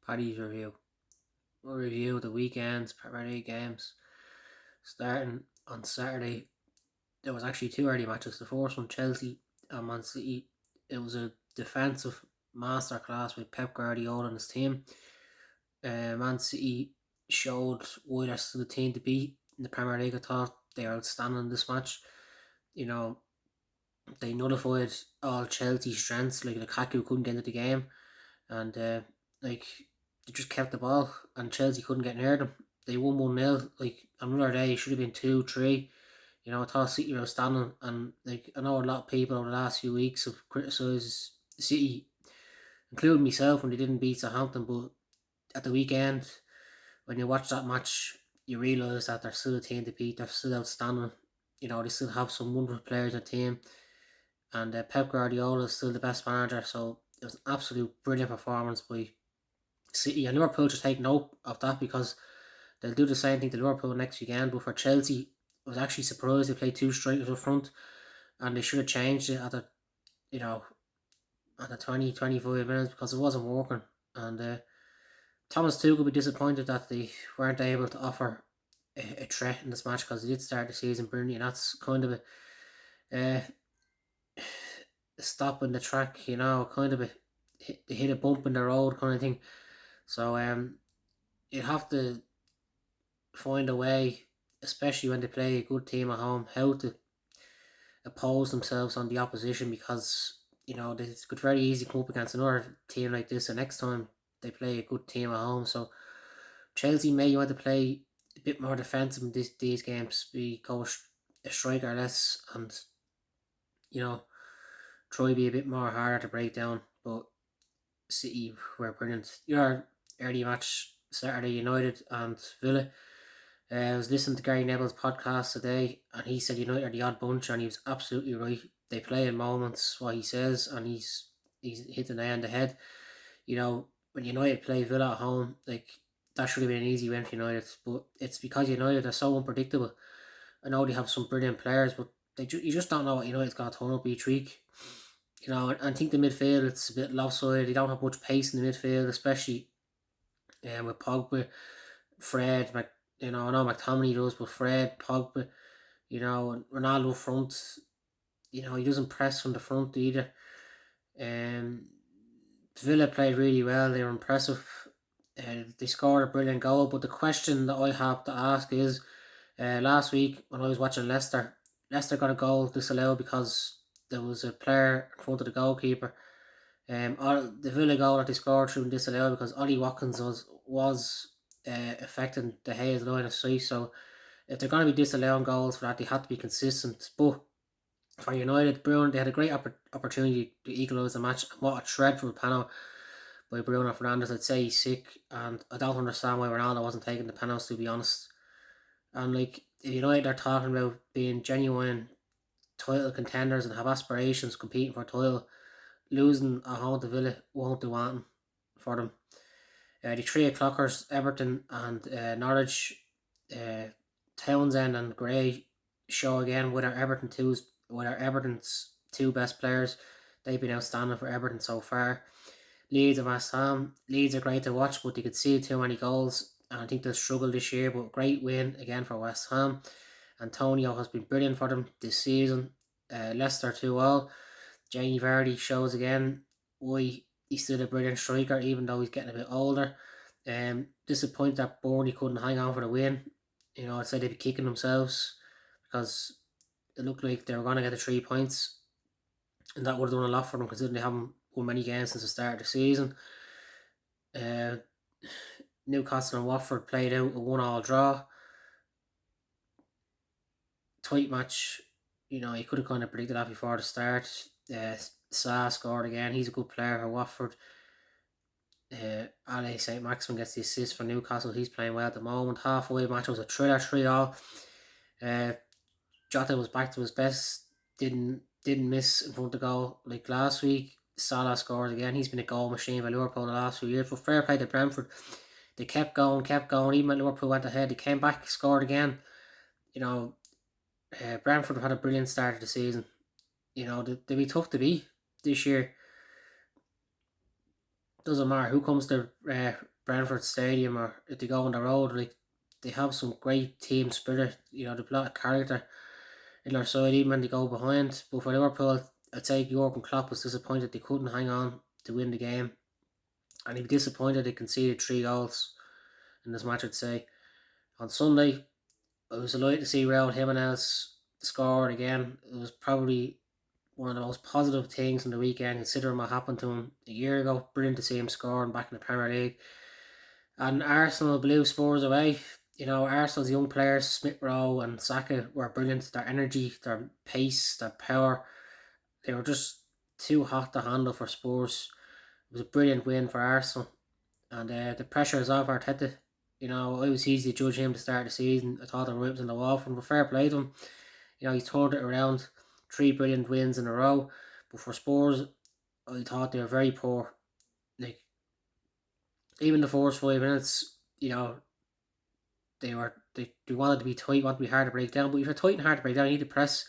Paddy's review. We'll review the weekend's Premier League games. Starting on Saturday, there was actually two early matches. The first one, Chelsea and Man City. It was a defensive masterclass with Pep Guardiola and his team. Man City showed why they're still the team to beat in the Premier League. I thought they were outstanding in this match. You know, they nullified all Chelsea's strengths. Like Lukaku couldn't get into the game, and like they just kept the ball, and Chelsea couldn't get near them. They won 1-0. Like another day, it should have been 2-3. I thought City were outstanding, and like I know a lot of people over the last few weeks have criticised City, including myself, when they didn't beat Southampton. But at the weekend, when you watch that match, you realise that they're still a team to beat. They're still outstanding. They still have some wonderful players in the team, and Pep Guardiola is still the best manager. So it was an absolute brilliant performance by City, and Liverpool just take note of that because they'll do the same thing to Liverpool next weekend. But for Chelsea, I was actually surprised they played two strikers up front, and they should have changed it you know at the 20-25 minutes because it wasn't working. And Thomas Tuchel will be disappointed that they weren't able to offer a threat in this match because they did start the season brilliantly. And that's kind of a stop in the track, kind of hit a bump in the road kind of thing. So you have to find a way, especially when they play a good team at home, how to oppose themselves on the opposition because they could very easily come up against another team like this the next time they play a good team at home. So Chelsea may want to play a bit more defensive in these games, go a striker less, and try to be a bit more harder to break down. But City were brilliant. Your early match Saturday, United and Villa. I was listening to Gary Neville's podcast today, and he said United are the odd bunch, and he was absolutely right. They play in moments what he says, and he's hit the nail on the head. When United play Villa at home, like that should have been an easy win for United, but it's because United are so unpredictable. I know they have some brilliant players, but you just don't know what United's going to turn up each week. And I think the midfield it's a bit lopsided. They don't have much pace in the midfield, especially with Pogba, Fred, I know McTominay does, but Fred, Pogba, and Ronaldo front, he doesn't press from the front either. Villa played really well. They were impressive. They scored a brilliant goal. But the question that I have to ask is, last week when I was watching Leicester got a goal disallowed because there was a player in front of the goalkeeper. The Villa goal that they scored should have been disallowed because Ollie Watkins was affecting the Hayes line of sight. So if they're going to be disallowing goals for that, they have to be consistent. But for United, Bruno, they had a great opportunity to equalise the match. What a dreadful penalty by Bruno Fernandes. I'd say he's sick, and I don't understand why Ronaldo wasn't taking the penalties, to be honest. And if United are talking about being genuine title contenders and have aspirations competing for a title, losing at home to Villa won't do anything for them. The 3 o'clockers, Everton and Norwich, Townsend and Gray show again with our Everton's two best players. They've been outstanding for Everton so far. Leeds and West Ham. Leeds are great to watch, but they could see too many goals, and I think they'll struggle this year. But great win again for West Ham. Antonio has been brilliant for them this season. Leicester 2-all. Jamie Vardy shows again why he's still a brilliant striker, even though he's getting a bit older. Disappointed that Burnley couldn't hang on for the win. I'd say they'd be kicking themselves because it looked like they were going to get the 3 points, and that would have done a lot for them considering they haven't won many games since the start of the season. Newcastle and Watford played out a 1-all draw. Tight match. You could have kind of predicted that before the start. Sa scored again. He's a good player for Watford. Ale St. Maximin gets the assist for Newcastle. He's playing well at the moment. Halfway match was a thriller 3-all. Jota was back to his best. Didn't miss in front of the goal like last week. Salah scored again. He's been a goal machine for Liverpool the last few years. But fair play to Brentford. They kept going. Even when Liverpool went ahead, they came back, scored again. Brentford had a brilliant start of the season. They'll be tough to beat this year. doesn't matter who comes to Brentford Stadium or if they go on the road, like they have some great team spirit. They've a lot of character in their side, even when they go behind. But for Liverpool, I'd say Jurgen Klopp was disappointed they couldn't hang on to win the game, and he'd be disappointed they conceded 3 goals in this match. I'd say on Sunday, I was delighted to see Raul Jimenez score again. It was probably one of the most positive things in the weekend, considering what happened to him a year ago. Brilliant to see him scoring back in the Premier League. And Arsenal blew Spurs away. Arsenal's young players, Smith Rowe and Saka, were brilliant. Their energy, their pace, their power, they were just too hot to handle for Spurs. It was a brilliant win for Arsenal. And the pressure is off Arteta. It was easy to judge him to start the season. I thought the right was in the wall from, but fair play to him. He turned it around. 3 brilliant wins in a row. But for Spurs, I thought they were very poor. Like, even the first 5 minutes, they wanted to be tight, wanted to be hard to break down. But if you're tight and hard to break down, you need to press.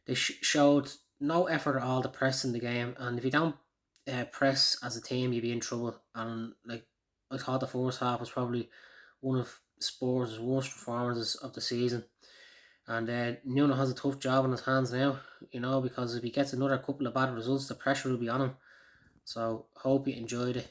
They showed no effort at all to press in the game, and if you don't press as a team, you'd be in trouble. And like, I thought the first half was probably one of Spurs' worst performances of the season. And Nuno has a tough job on his hands now, because if he gets another couple of bad results, the pressure will be on him. So hope you enjoyed it.